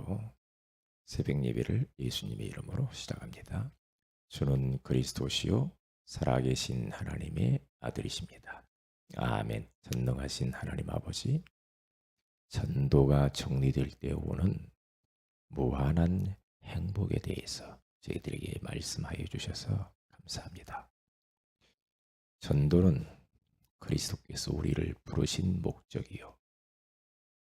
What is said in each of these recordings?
기도로 새벽 예배를 예수님의 이름으로 시작합니다. 주는 그리스도시요 살아계신 하나님의 아들이십니다. 아멘. 전능하신 하나님 아버지, 전도가 정리될 때 오는 무한한 행복에 대해서 저희들에게 말씀하여 주셔서 감사합니다. 전도는 그리스도께서 우리를 부르신 목적이요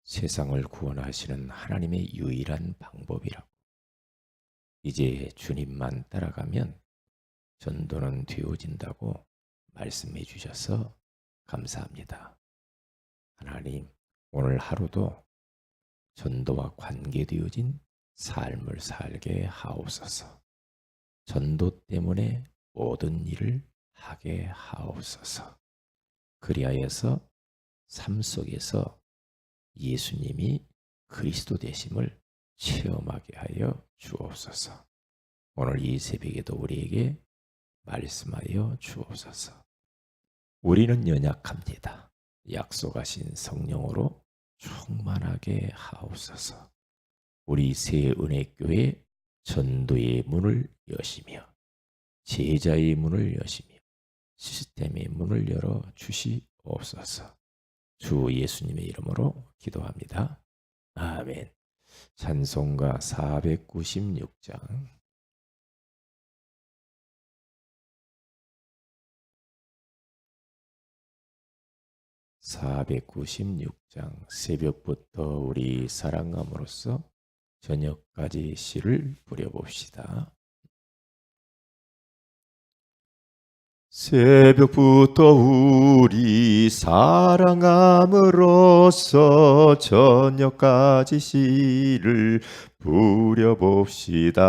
세상을 구원하시는 하나님의 유일한 방법이라고, 이제 주님만 따라가면 전도는 되어진다고 말씀해 주셔서 감사합니다. 하나님, 오늘 하루도 전도와 관계되어진 삶을 살게 하옵소서. 전도 때문에 모든 일을 하게 하옵소서. 그리하여서 삶 속에서 예수님이 그리스도 되심을 체험하게 하여 주옵소서. 오늘 이 새벽에도 우리에게 말씀하여 주옵소서. 우리는 연약합니다. 약속하신 성령으로 충만하게 하옵소서. 우리 새은혜교회 전도의 문을 여시며 제자의 문을 여시며 시스템의 문을 열어 주시옵소서. 주 예수님의 이름으로 기도합니다. 아멘. 찬송가 496장. 새벽부터 우리 사랑함으로써 저녁까지 시를 부려봅시다. 새벽부터 우리 사랑함으로써 저녁까지 시를 부려봅시다.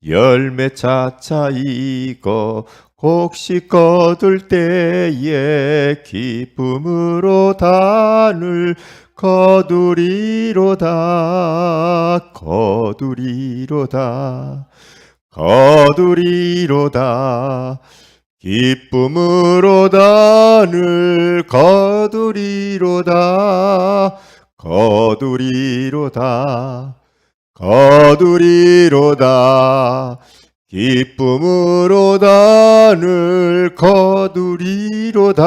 열매 차차 익어 곡식 거둘 때에 기쁨으로 단을 거두리로다. 기쁨으로 단을 거두리로다. 기쁨으로 단을 거두리로다.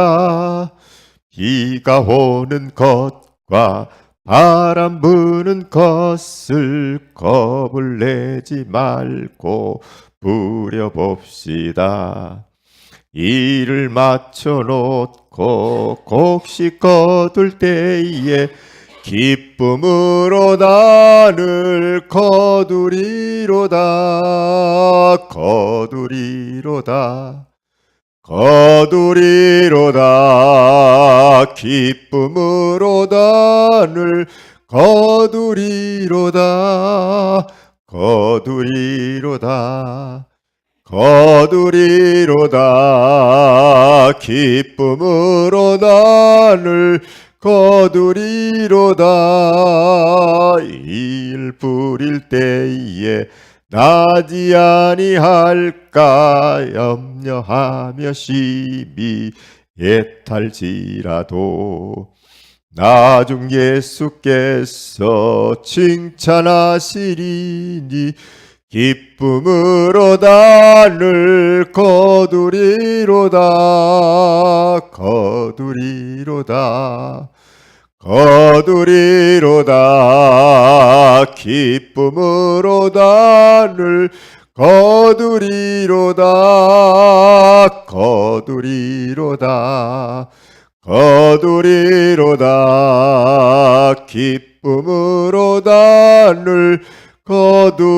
비가 오는 것과 바람 부는 것을 겁을 내지 말고 부려봅시다. 일을 마쳐놓고 곡식 거둘 때에 기쁨으로 단을 거두리로다. 기쁨으로 단을 거두리로다. 기쁨으로 단을 거두리로다. 일 부릴 때에 나지 아니할까 염려하며 심히 애탈지라도 나중 예수께서 칭찬하시리니 기쁨으로 단을 거두리로다. 기쁨으로 단을 거두리로다. 기쁨으로 단을 거두리로다.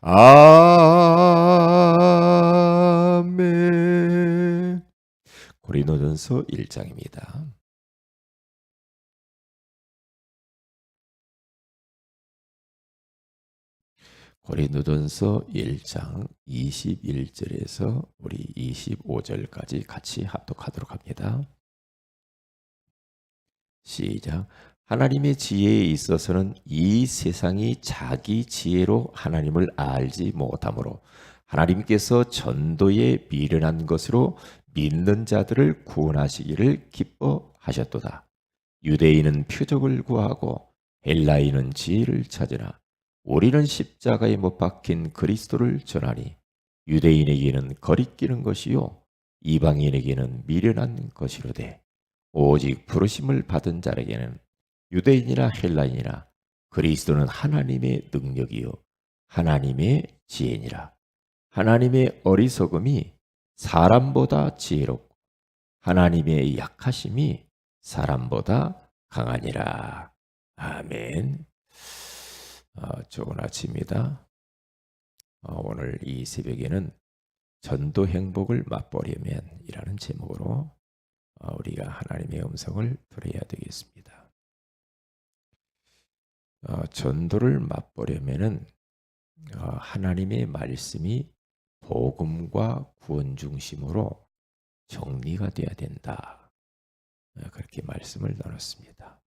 아멘. 고린도전서 1장입니다. 고린도전서 1장 21절에서 우리 25절까지 같이 합독하도록 합니다. 시작. 하나님의 지혜에 있어서는 이 세상이 자기 지혜로 하나님을 알지 못하므로 하나님께서 전도에 미련한 것으로 믿는 자들을 구원하시기를 기뻐하셨도다. 유대인은 표적을 구하고 헬라인은 지혜를 찾으나 우리는 십자가에 못 박힌 그리스도를 전하니 유대인에게는 거리끼는 것이요 이방인에게는 미련한 것이로되 오직 부르심을 받은 자에게는 유대인이나 헬라인이나 그리스도는 하나님의 능력이요 하나님의 지혜니라. 하나님의 어리석음이 사람보다 지혜롭고 하나님의 약하심이 사람보다 강하니라. 아멘. 좋은 아침입니다. 오늘 이 새벽에는 전도 행복을 맛보려면 이라는 제목으로 우리가 하나님의 음성을 들어야 되겠습니다. 전도를 맛보려면은 하나님의 말씀이 복음과 구원 중심으로 정리가 되어야 된다. 그렇게 말씀을 나눴습니다.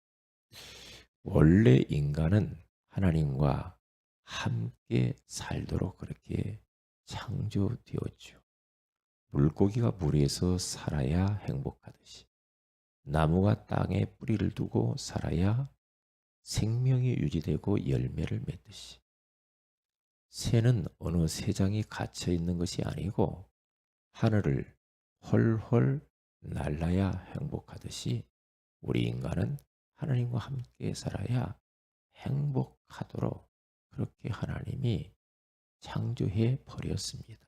원래 인간은 하나님과 함께 살도록 그렇게 창조되었죠. 물고기가 물에서 살아야 행복하듯이 나무가 땅에 뿌리를 두고 살아야 생명이 유지되고 열매를 맺듯이 새는 어느 새장이 갇혀 있는 것이 아니고 하늘을 헐헐 날아야 행복하듯이 우리 인간은 하나님과 함께 살아야 행복하도록 그렇게 하나님이 창조해 버렸습니다.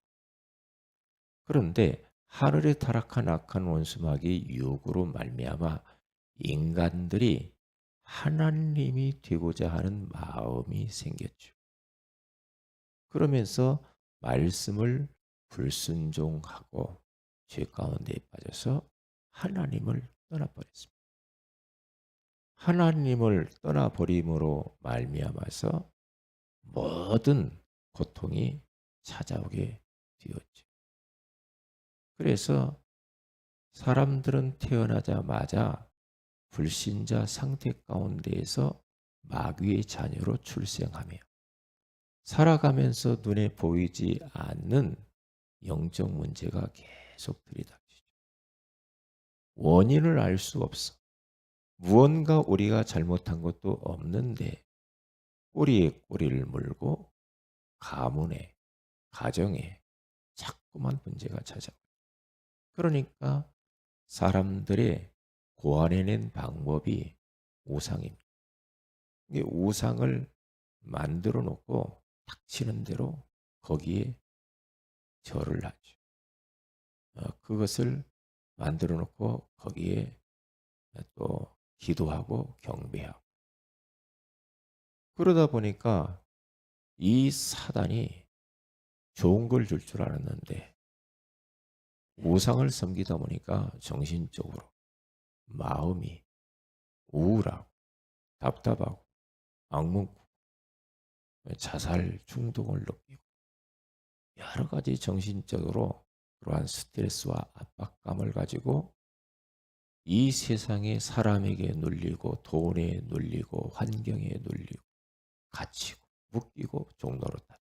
그런데 하늘에 타락한 악한 원수마귀의 유혹으로 말미암아 인간들이 하나님이 되고자 하는 마음이 생겼죠. 그러면서 말씀을 불순종하고 죄 가운데 빠져서 하나님을 떠나버렸습니다. 하나님을 떠나버림으로 말미암아서 모든 고통이 찾아오게 되었죠. 그래서 사람들은 태어나자마자 불신자 상태 가운데에서 마귀의 자녀로 출생하며 살아가면서 눈에 보이지 않는 영적 문제가 계속 들이닥치죠. 원인을 알 수 없어. 무언가 우리가 잘못한 것도 없는데 꼬리에 꼬리를 물고 가문에, 가정에 자꾸만 문제가 찾아와요. 그러니까 사람들의 고안해낸 방법이 우상입니다. 이게 우상을 만들어 놓고 닥치는 대로 거기에 절을 하죠. 그것을 만들어 놓고 거기에 또 기도하고 경배하고 그러다 보니까 이 사단이 좋은 걸 줄 줄 알았는데 우상을 섬기다 보니까 정신적으로 마음이 우울하고 답답하고 악몽, 자살 충동을 느끼고 여러 가지 정신적으로 그러한 스트레스와 압박감을 가지고 이 세상에 사람에게 눌리고 돈에 눌리고 환경에 눌리고 갇히고 묶이고 종노릇하다.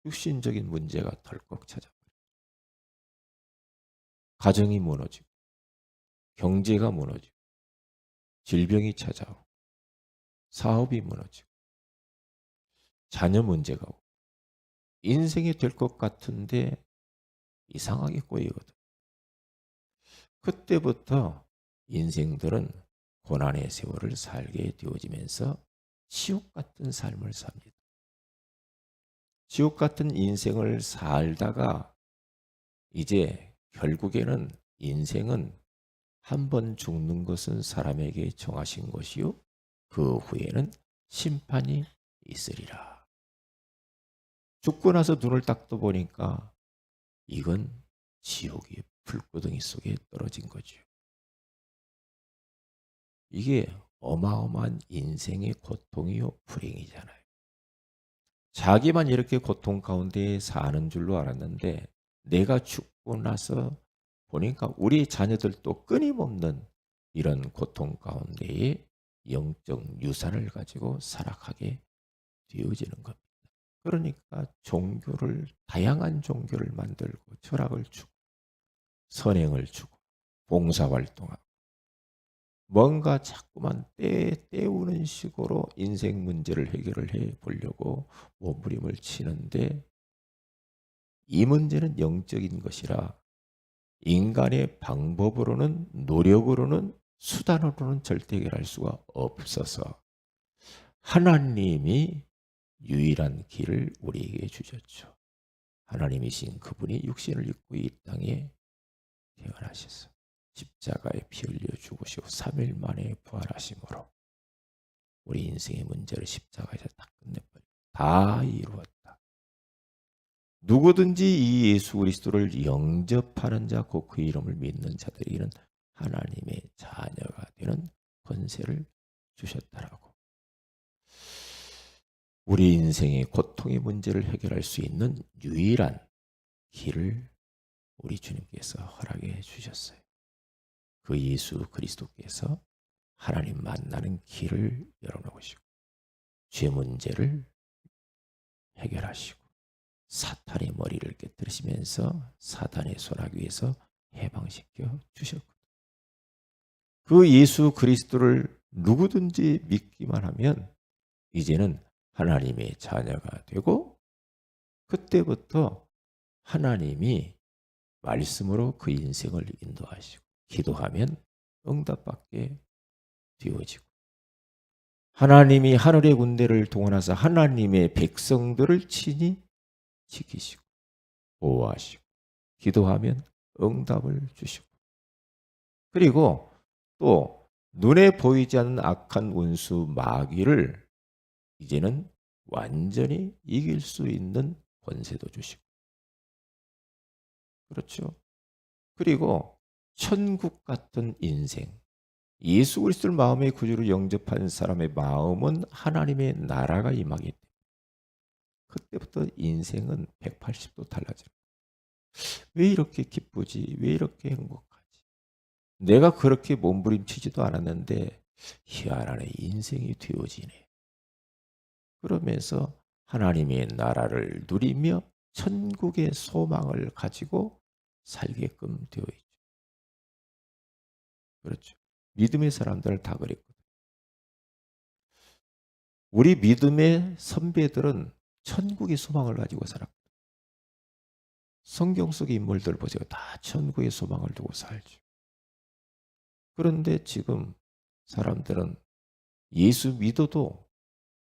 육신적인 문제가 덜컥 찾아버려요. 가정이 무너지고 경제가 무너지고 질병이 찾아오고 사업이 무너지고 자녀 문제가 오고 인생이 될 것 같은데 이상하게 꼬이거든. 그때부터 인생들은 고난의 세월을 살게 되어지면서 지옥 같은 삶을 삽니다. 지옥 같은 인생을 살다가 이제 결국에는 인생은 한 번 죽는 것은 사람에게 정하신 것이요 그 후에는 심판이 있으리라. 죽고 나서 눈을 딱 떠보니까 이건 지옥의 불구덩이 속에 떨어진 거죠. 이게 어마어마한 인생의 고통이요 불행이잖아요. 자기만 이렇게 고통 가운데 사는 줄로 알았는데 내가 죽고 나서 보니까 우리 자녀들도 끊임없는 이런 고통 가운데에 영적 유산을 가지고 살아가게 되어지는 겁니다. 그러니까 종교를 다양한 종교를 만들고 철학을 주고 선행을 주고 봉사활동하고 뭔가 자꾸만 때우는 식으로 인생 문제를 해결을 해 보려고 몸부림을 치는데, 이 문제는 영적인 것이라 인간의 방법으로는, 노력으로는, 수단으로는 절대 해결할 수가 없어서 하나님이 유일한 길을 우리에게 주셨죠. 하나님이신 그분이 육신을 입고 이 땅에 태어나셔서 십자가에 피 흘려 죽으시고 3일 만에 부활하심으로 우리 인생의 문제를 십자가에서 딱 끝내버려. 다 이루었다. 누구든지 이 예수 그리스도를 영접하는 자, 곧 그 이름을 믿는 자들에게는 하나님의 자녀가 되는 권세를 주셨다라고. 우리 인생의 고통의 문제를 해결할 수 있는 유일한 길을 우리 주님께서 허락해 주셨어요. 그 예수 그리스도께서 하나님 만나는 길을 열어놓으시고 죄 문제를 해결하시고 사탄의 머리를 깨뜨리시면서 사탄의 손아귀에서 해방시켜 주셨거든요. 그 예수 그리스도를 누구든지 믿기만 하면 이제는 하나님의 자녀가 되고, 그때부터 하나님이 말씀으로 그 인생을 인도하시고 기도하면 응답받게 되어지고, 하나님이 하늘의 군대를 동원하사 하나님의 백성들을 친히 지키시고 보호하시고 기도하면 응답을 주시고, 그리고 또 눈에 보이지 않는 악한 원수 마귀를 이제는 완전히 이길 수 있는 권세도 주시고, 그렇죠. 그리고 천국 같은 인생, 예수 그리스도를 마음의 구주로 영접한 사람의 마음은 하나님의 나라가 임하기 때문에 그때부터 인생은 180도 달라져요. 왜 이렇게 기쁘지? 왜 이렇게 행복하지? 내가 그렇게 몸부림치지도 않았는데 희한하네, 인생이 되어지네. 그러면서 하나님의 나라를 누리며 천국의 소망을 가지고 살게끔 되어 있죠. 그렇죠. 믿음의 사람들은 다 그랬거든요. 우리 믿음의 선배들은 천국의 소망을 가지고 살았거든요. 성경 속의 인물들 보세요. 다 천국의 소망을 두고 살죠. 그런데 지금 사람들은 예수 믿어도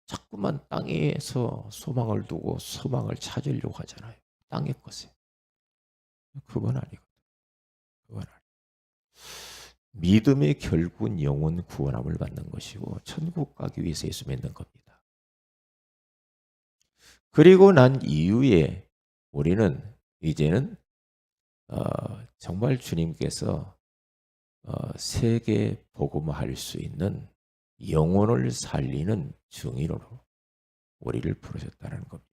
자꾸만 땅에서 소망을 두고 소망을 찾으려고 하잖아요. 땅의 것에. 그건 아니거든. 그건 아니에요. 믿음의 결국은 영혼 구원함을 받는 것이고 천국 가기 위해서 예수 믿는 겁니다. 그리고 난 이후에 우리는 이제는 정말 주님께서 세계 복음화할 수 있는 영혼을 살리는 증인으로 우리를 부르셨다는 겁니다.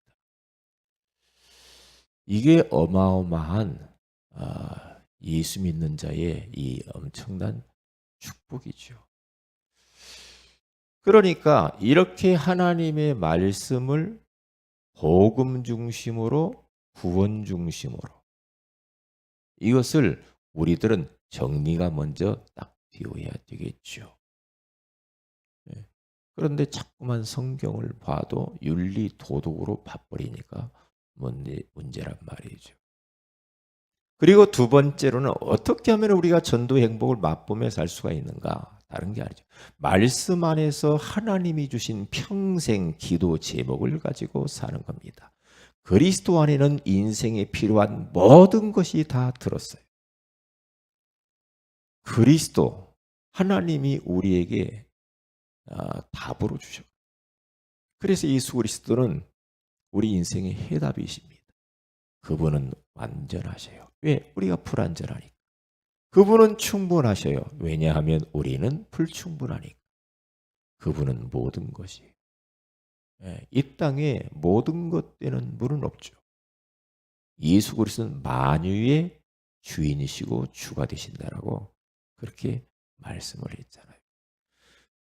이게 어마어마한 예수 믿는 자의 이 엄청난 축복이죠. 그러니까 이렇게 하나님의 말씀을 복음 중심으로, 구원 중심으로, 이것을 우리들은 정리가 먼저 딱 되어야 되겠죠. 그런데 자꾸만 성경을 봐도 윤리 도덕으로 봐버리니까 문제란 말이죠. 그리고 두 번째로는 어떻게 하면 우리가 전도의 행복을 맛보며 살 수가 있는가? 다른 게 아니죠. 말씀 안에서 하나님이 주신 평생 기도 제목을 가지고 사는 겁니다. 그리스도 안에는 인생에 필요한 모든 것이 다 들었어요. 그리스도, 하나님이 우리에게 답으로 주셨고, 그래서 예수 그리스도는 우리 인생의 해답이십니다. 그분은 완전하셔요. 왜? 우리가 불완전하니까. 그분은 충분하셔요. 왜냐하면 우리는 불충분하니까. 그분은 모든 것이에요. 이 땅에 모든 것 되는 분은 없죠. 예수 그리스도는 만유의 주인이시고 주가 되신다라고 그렇게 말씀을 했잖아요.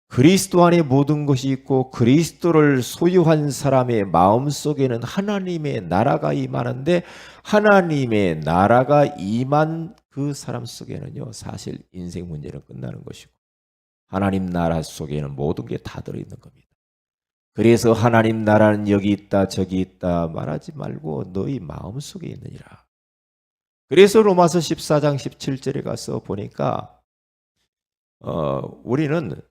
그리스도 안에 모든 것이 있고 그리스도를 소유한 사람의 마음속에는 하나님의 나라가 임하는데, 하나님의 나라가 임한 그 사람 속에는요, 사실 인생 문제는 끝나는 것이고 하나님 나라 속에는 모든 게 다 들어있는 겁니다. 그래서 하나님 나라는 여기 있다 저기 있다 말하지 말고 너희 마음속에 있느니라. 그래서 로마서 14장 17절에 가서 보니까 우리는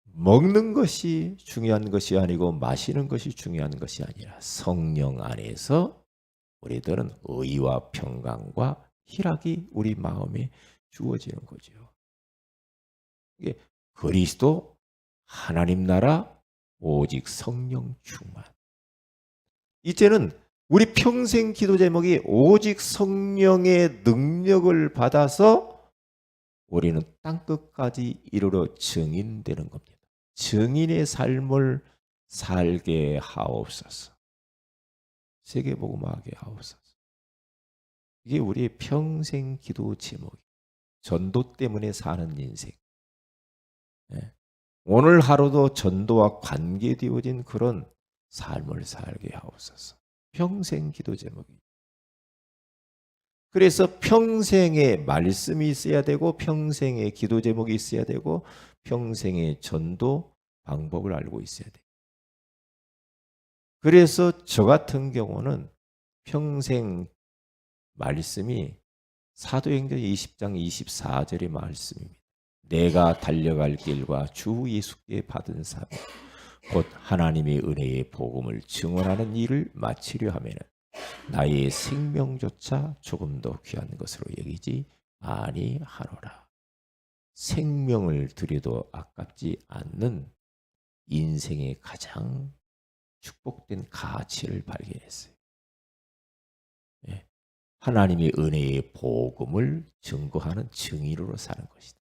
먹는 것이 중요한 것이 아니고 마시는 것이 중요한 것이 아니라 성령 안에서 우리들은 의와 평강과 희락이 우리 마음에 주어지는 거죠. 이게 그리스도 하나님 나라 오직 성령 충만. 이제는 우리 평생 기도 제목이 오직 성령의 능력을 받아서 우리는 땅끝까지 이르러 증인되는 겁니다. 증인의 삶을 살게 하옵소서. 세계복음화하게 하옵소서. 이게 우리의 평생 기도 제목이에요. 전도 때문에 사는 인생. 오늘 하루도 전도와 관계되어진 그런 삶을 살게 하옵소서. 평생 기도 제목이에요. 그래서 평생의 말씀이 있어야 되고 평생의 기도 제목이 있어야 되고 평생의 전도 방법을 알고 있어야 돼요. 그래서 저 같은 경우는 평생 말씀이 사도행전 20장 24절의 말씀입니다. 내가 달려갈 길과 주 예수께 받은 사명 곧 하나님의 은혜의 복음을 증언하는 일을 마치려 하면은 나의 생명조차 조금 더 귀한 것으로 여기지 아니하노라. 생명을 드려도 아깝지 않는 인생의 가장 축복된 가치를 발견했어요. 하나님의 은혜의 복음을 증거하는 증인으로 사는 것이다.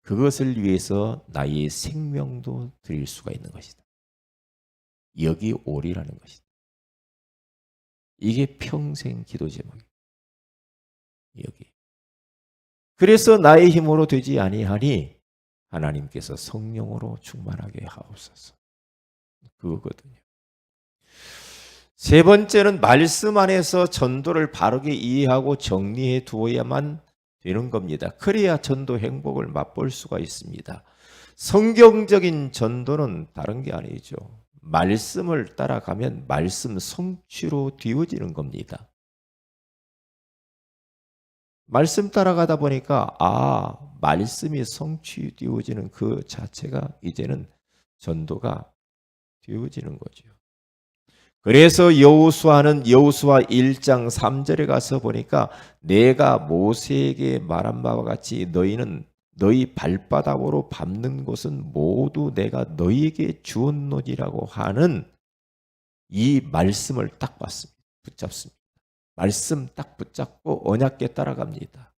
그것을 위해서 나의 생명도 드릴 수가 있는 것이다. 여기 오리라는 것이다. 이게 평생 기도 제목이에요. 여기. 그래서 나의 힘으로 되지 아니하니 하나님께서 성령으로 충만하게 하옵소서. 그거거든요. 세 번째는 말씀 안에서 전도를 바르게 이해하고 정리해 두어야만 되는 겁니다. 그래야 전도 행복을 맛볼 수가 있습니다. 성경적인 전도는 다른 게 아니죠. 말씀을 따라가면 말씀 성취로 되어지는 겁니다. 말씀 따라가다 보니까 말씀이 성취되어지는 그 자체가 이제는 전도가 되어지는 거죠. 그래서 여호수아는 여호수아 1장 3절에 가서 보니까 내가 모세에게 말한 바와 같이 너희는 너희 발바닥으로 밟는 곳은 모두 내가 너희에게 주었노니라고 하는 이 말씀을 딱 붙잡습니다. 말씀 딱 붙잡고 언약궤 따라갑니다.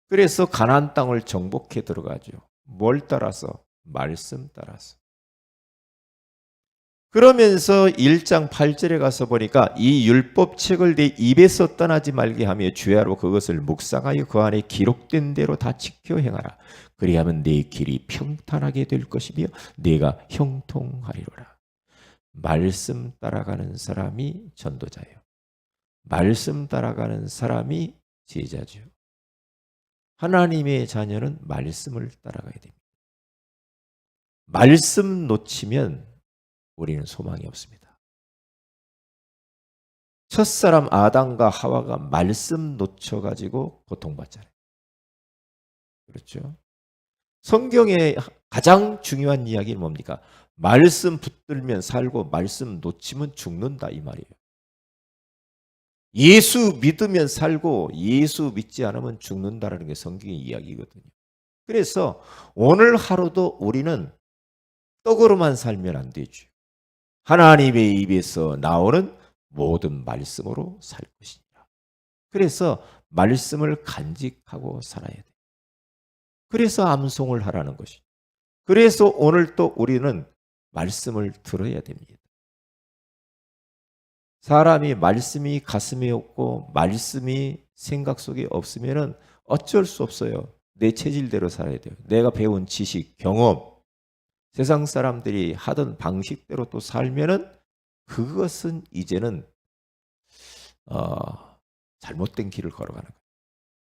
그래서 가나안 땅을 정복해 들어가죠. 뭘 따라서? 말씀 따라서. 그러면서 1장 8절에 가서 보니까 이 율법책을 내 입에서 떠나지 말게 하며 주야로 그것을 묵상하여 그 안에 기록된 대로 다 지켜 행하라. 그리하면 내 길이 평탄하게 될 것이며 내가 형통하리로라. 말씀 따라가는 사람이 전도자예요. 말씀 따라가는 사람이 제자죠. 하나님의 자녀는 말씀을 따라가야 됩니다. 말씀 놓치면 우리는 소망이 없습니다. 첫사람 아담과 하와가 말씀 놓쳐가지고 고통받잖아요. 그렇죠? 성경의 가장 중요한 이야기는 뭡니까? 말씀 붙들면 살고 말씀 놓치면 죽는다 이 말이에요. 예수 믿으면 살고 예수 믿지 않으면 죽는다라는 게 성경의 이야기거든요. 그래서 오늘 하루도 우리는 떡으로만 살면 안 되죠. 하나님의 입에서 나오는 모든 말씀으로 살 것이니라. 그래서 말씀을 간직하고 살아야 돼요. 그래서 암송을 하라는 것이죠. 그래서 오늘 또 우리는 말씀을 들어야 됩니다. 사람이 말씀이 가슴에 없고 말씀이 생각 속에 없으면 어쩔 수 없어요. 내 체질대로 살아야 돼요. 내가 배운 지식, 경험, 세상 사람들이 하던 방식대로 또 살면은 그것은 이제는 잘못된 길을 걸어가는 거예요.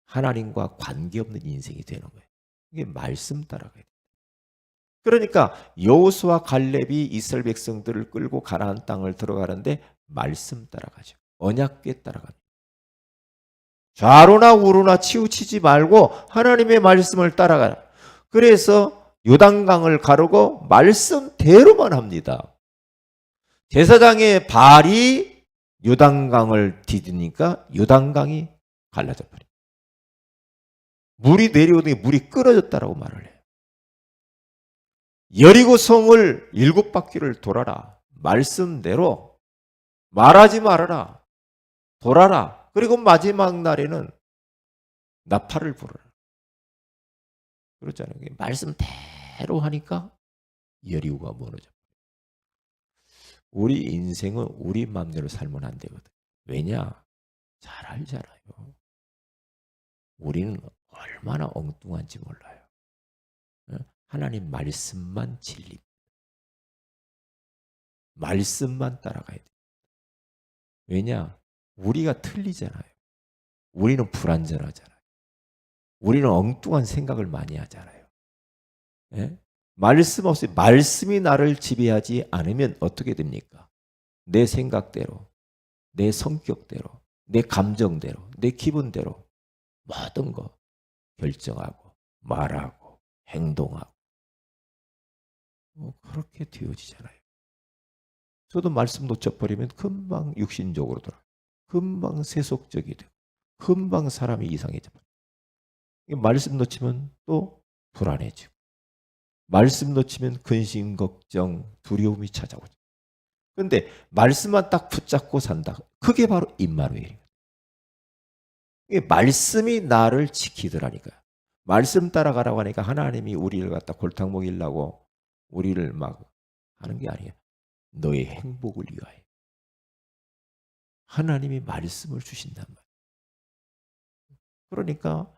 하나님과 관계없는 인생이 되는 거예요. 이게 말씀 따라가야 돼. 그러니까 여호수아 갈렙이 이스라엘 백성들을 끌고 가나안 땅을 들어가는데 말씀 따라가죠. 언약궤 따라가죠. 좌로나 우로나 치우치지 말고 하나님의 말씀을 따라가라. 그래서 요단강을 가르고 말씀대로만 합니다. 제사장의 발이 요단강을 디디니까 요단강이 갈라져 버려. 물이 내려오더니 물이 끊어졌다라고 말을 해요. 여리고 성을 7바퀴를 돌아라. 말씀대로 말하지 말아라. 돌아라. 그리고 마지막 날에는 나팔을 불어라. 그렇잖아요. 말씀대로 하니까 여리고가 무너져. 우리 인생은 우리 마음대로 살면 안 되거든. 왜냐? 잘 알잖아요. 우리는 얼마나 엉뚱한지 몰라요. 하나님 말씀만 진리입니다. 말씀만 따라가야 돼요. 왜냐? 우리가 틀리잖아요. 우리는 불완전하잖아요. 우리는 엉뚱한 생각을 많이 하잖아요. 예? 말씀 없이 말씀이 나를 지배하지 않으면 어떻게 됩니까? 내 생각대로, 내 성격대로, 내 감정대로, 내 기분대로 모든 거 결정하고 말하고 행동하고 그렇게 되어지잖아요. 저도 말씀 놓쳐버리면 금방 육신적으로 돌아, 금방 세속적이 되고, 금방 사람이 이상해져. 말씀 놓치면 또 불안해지고, 말씀 놓치면 근심, 걱정, 두려움이 찾아오죠. 그런데 말씀만 딱 붙잡고 산다. 그게 바로 임마누엘이에요. 말씀이 나를 지키더라니까요. 말씀 따라가라고 하니까 하나님이 우리를 갖다 골탕 먹이려고 우리를 막 하는 게 아니에요. 너의 행복을 위하여. 하나님이 말씀을 주신단 말이에요. 그러니까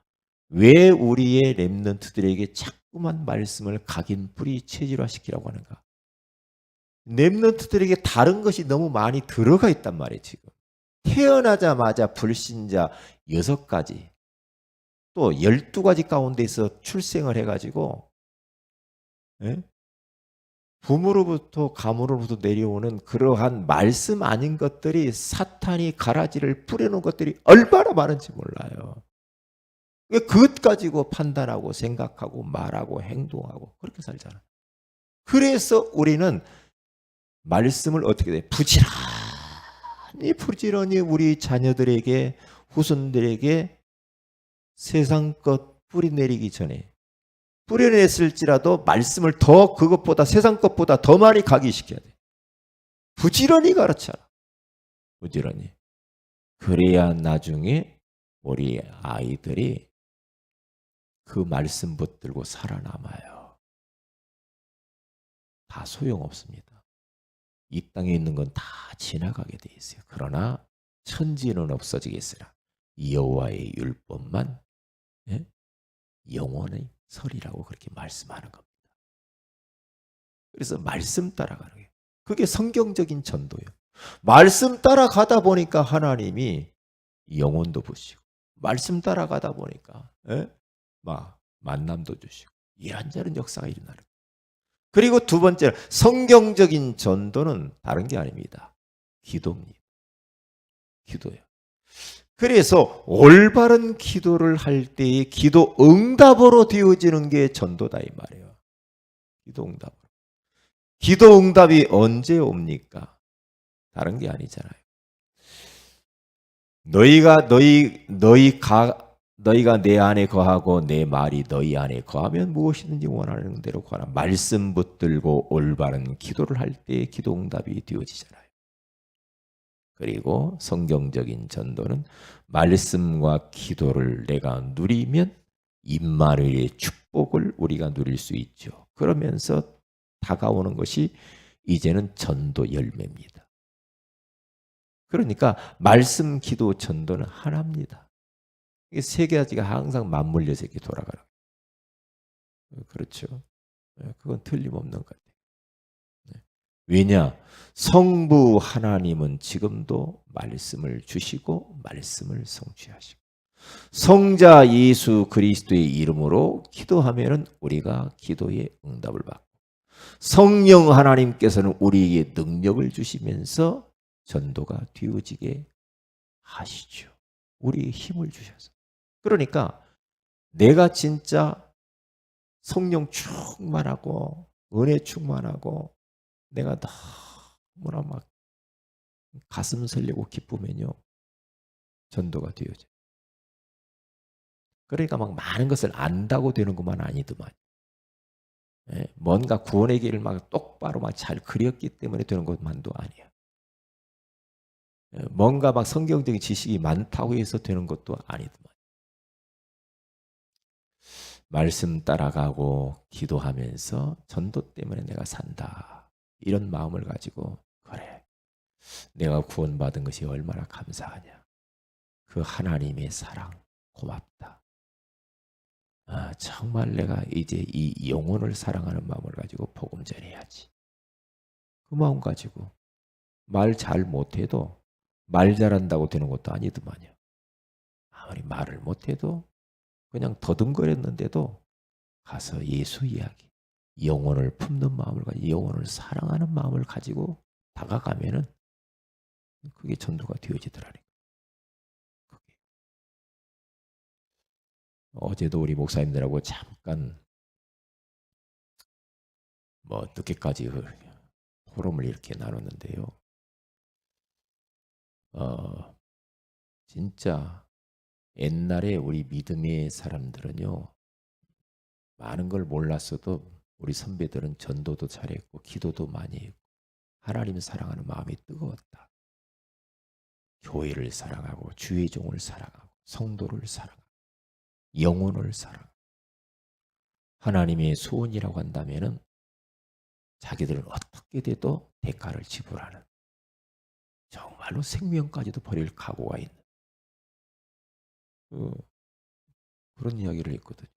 왜 우리의 렘넌트들에게 자꾸만 말씀을 각인 뿌리 체질화시키라고 하는가? 렘넌트들에게 다른 것이 너무 많이 들어가 있단 말이에요. 지금 태어나자마자 불신자 6가지 또 12가지 가운데서 출생을 해가지고 부모로부터 가문으로부터 내려오는 그러한 말씀 아닌 것들이 사탄이 가라지를 뿌려놓은 것들이 얼마나 많은지 몰라요. 그것 가지고 판단하고 생각하고 말하고 행동하고 그렇게 살잖아. 그래서 우리는 말씀을 어떻게 돼? 부지런히 우리 자녀들에게 후손들에게 세상 것 뿌리내리기 전에 뿌려냈을지라도 말씀을 더 그것보다 세상 것보다 더 많이 각인시켜야 돼. 부지런히 가르쳐라. 부지런히. 그래야 나중에 우리 아이들이 그 말씀 붙들고 살아남아요. 다 소용없습니다. 이 땅에 있는 건 다 지나가게 돼 있어요. 그러나 천지는 없어지겠으나 여호와의 율법만 영원히 설이라고 그렇게 말씀하는 겁니다. 그래서 말씀 따라가는 거예요. 그게 성경적인 전도예요. 말씀 따라가다 보니까 하나님이 영혼도 부시고 말씀 따라가다 보니까 막 만남도 주시고 이런저런 역사가 일어나는 거예요. 그리고 두 번째로 성경적인 전도는 다른 게 아닙니다. 기도입니다. 기도예요. 그래서 올바른 기도를 할 때의 기도 응답으로 되어지는 게 전도다 이 말이에요. 기도 응답으로. 기도 응답이 언제 옵니까? 다른 게 아니잖아요. 너희가 내 안에 거하고 내 말이 너희 안에 거하면 무엇이든지 원하는 대로 구하라. 말씀 붙들고 올바른 기도를 할 때 기도 응답이 되어지잖아요. 그리고 성경적인 전도는 말씀과 기도를 내가 누리면 임마누엘의 축복을 우리가 누릴 수 있죠. 그러면서 다가오는 것이 이제는 전도 열매입니다. 그러니까 말씀, 기도, 전도는 하나입니다. 이게 세 가지가 항상 맞물려서 이렇게 돌아가는 거예요. 그렇죠. 그건 틀림없는 것 같아요. 왜냐? 성부 하나님은 지금도 말씀을 주시고 말씀을 성취하시고 성자 예수 그리스도의 이름으로 기도하면은 우리가 기도에 응답을 받고 성령 하나님께서는 우리에게 능력을 주시면서 전도가 되어지게 하시죠. 우리에게 힘을 주셔서. 그러니까 내가 진짜 성령 충만하고 은혜 충만하고 내가 너무나 막 가슴 설레고 기쁘면요. 전도가 되어져요. 그러니까 막 많은 것을 안다고 되는 것만 아니더만. 예, 뭔가 구원의 길을 막 똑바로 막 잘 그렸기 때문에 되는 것만도 아니야. 예, 뭔가 막 성경적인 지식이 많다고 해서 되는 것도 아니더만. 말씀 따라가고 기도하면서 전도 때문에 내가 산다. 이런 마음을 가지고 그래. 내가 구원받은 것이 얼마나 감사하냐. 그 하나님의 사랑 고맙다. 아, 정말 내가 이제 이 영혼을 사랑하는 마음을 가지고 복음 전해야지. 그 마음 가지고 말 잘 못해도 말 잘한다고 되는 것도 아니더만요. 아무리 말을 못해도 그냥 더듬거렸는데도 가서 예수 이야기, 영혼을 품는 마음을 가지고 영혼을 사랑하는 마음을 가지고 다가가면은 그게 전도가 되어지더라니까. 그게. 어제도 우리 목사님들하고 잠깐 뭐 늦게까지 포럼을 이렇게 나눴는데요. 진짜 옛날에 우리 믿음의 사람들은요. 많은 걸 몰랐어도 우리 선배들은 전도도 잘했고 기도도 많이 했고 하나님을 사랑하는 마음이 뜨거웠다. 교회를 사랑하고 주의 종을 사랑하고 성도를 사랑하고 영혼을 사랑. 하나님의 소원이라고 한다면은 자기들은 어떻게 돼도 대가를 지불하는 정말로 생명까지도 버릴 각오가 있는 그, 그런 이야기를 했거든요.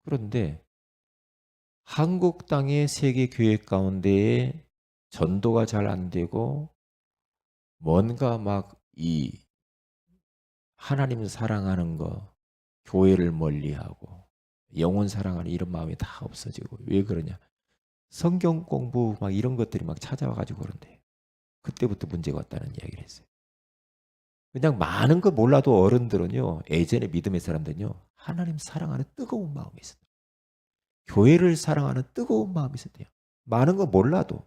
그런데 한국 땅의 세계 교회 가운데에 전도가 잘 안 되고 뭔가 막 이 하나님을 사랑하는 거, 교회를 멀리하고 영혼 사랑하는 이런 마음이 다 없어지고 왜 그러냐? 성경 공부 막 이런 것들이 막 찾아와 가지고 그런데 그때부터 문제가 왔다는 이야기를 했어요. 그냥 많은 거 몰라도 어른들은요. 예전에 믿음의 사람들은요. 하나님 사랑하는 뜨거운 마음이 있었다. 교회를 사랑하는 뜨거운 마음이 있었대요. 많은 거 몰라도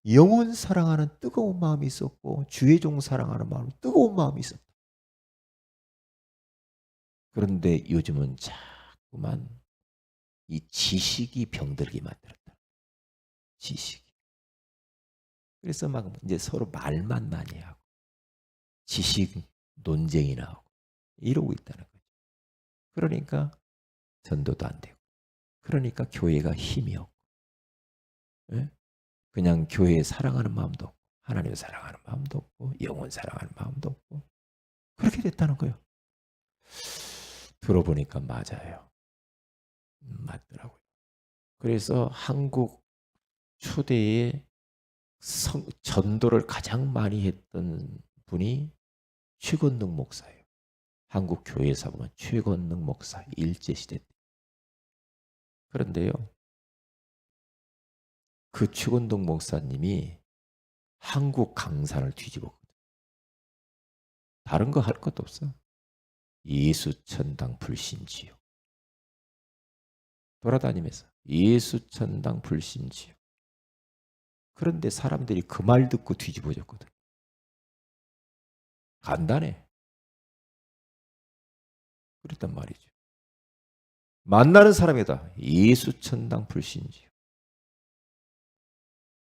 영혼 사랑하는 뜨거운 마음이 있었고 주의 종 사랑하는 마음, 뜨거운 마음이 있었다. 그런데 요즘은 자꾸만 이 지식이 병들게 만들었다. 지식이. 그래서 막 이제 서로 말만 많이 하고 지식 논쟁이 나오고 이러고 있다는 거죠. 그러니까 전도도 안 되고 그러니까 교회가 힘이 없고 예? 그냥 교회 사랑하는 마음도 없고 하나님을 사랑하는 마음도 없고 영혼 사랑하는 마음도 없고 그렇게 됐다는 거예요. 들어보니까 맞아요. 맞더라고요. 그래서 한국 초대에 전도를 가장 많이 했던 분이 최건능 목사예요. 한국 교회에서 보면 최건능 목사 일제시대 때. 그런데요. 그 최건능 목사님이 한국 강산을 뒤집었거든. 다른 거 할 것도 없어. 예수천당 불신지요. 돌아다니면서 예수천당 불신지요. 그런데 사람들이 그 말 듣고 뒤집어졌거든. 간단해. 그랬단 말이죠. 만나는 사람이다. 예수천당 불신지요.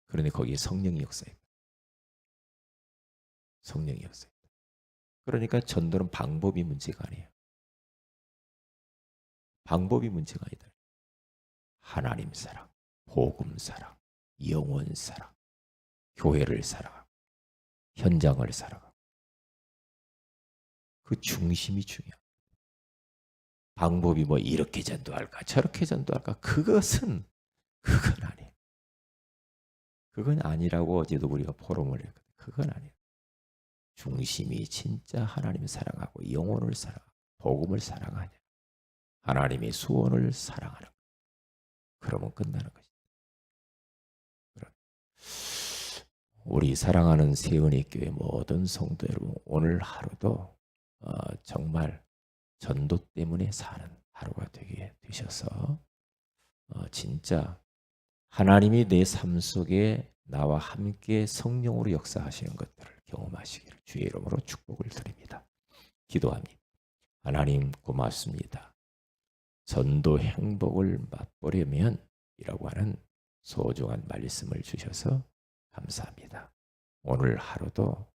그런데 거기에 성령의 역사입니다. 성령의 역사입니다. 그러니까 전도는 방법이 문제가 아니에요. 방법이 문제가 아니다. 하나님 사랑, 복음 사랑, 영혼 사랑, 교회를 사랑하고 현장을 사랑하고 그 중심이 중요합니다. 방법이 뭐 이렇게 전도할까 저렇게 전도할까 그건 아니에요. 그건 아니라고 어제도 우리가 포럼을 했거든요. 그건 아니에요. 중심이 진짜 하나님을 사랑하고 영혼을 사랑하고 복음을 사랑하냐, 하나님의 소원을 사랑하는 것. 그러면 끝나는 것입니다. 우리 사랑하는 세은의교회 모든 성도 여러분, 오늘 하루도 정말 전도 때문에 사는 하루가 되게 되셔서 진짜 하나님이 내 삶 속에 나와 함께 성령으로 역사하시는 것들을 경험하시기를 주의 이름으로 축복을 드립니다. 기도합니다. 하나님 고맙습니다. 전도 행복을 맛보려면 이라고 하는 소중한 말씀을 주셔서 감사합니다. 오늘 하루도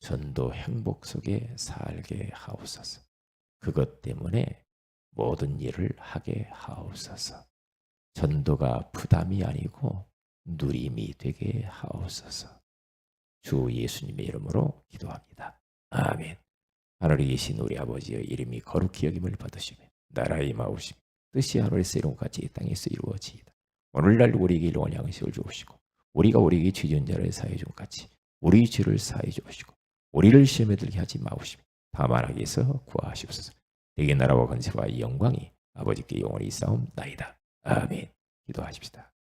전도 행복 속에 살게 하옵소서. 그것 때문에 모든 일을 하게 하옵소서. 전도가 부담이 아니고 누림이 되게 하옵소서. 주 예수님의 이름으로 기도합니다. 아멘. 하늘에 계신 우리 아버지의 이름이 거룩히 여김을 받으시며 나라의 마우심 뜻이 하늘에서 이룬같이 이 땅에서 이루어지이다. 오늘날 우리에게 일용할 양식을 주옵시고 우리가 우리에게 죄 지은 자를 사하여 준 같이 우리 죄를 사하여 주옵시고 우리를 시험에 들게 하지 마옵시며 다만 악에서 구하시옵소서. 대개 나라와 권세와 영광이 아버지께 영원히 있사옵나이다. 아멘. 기도하십시다.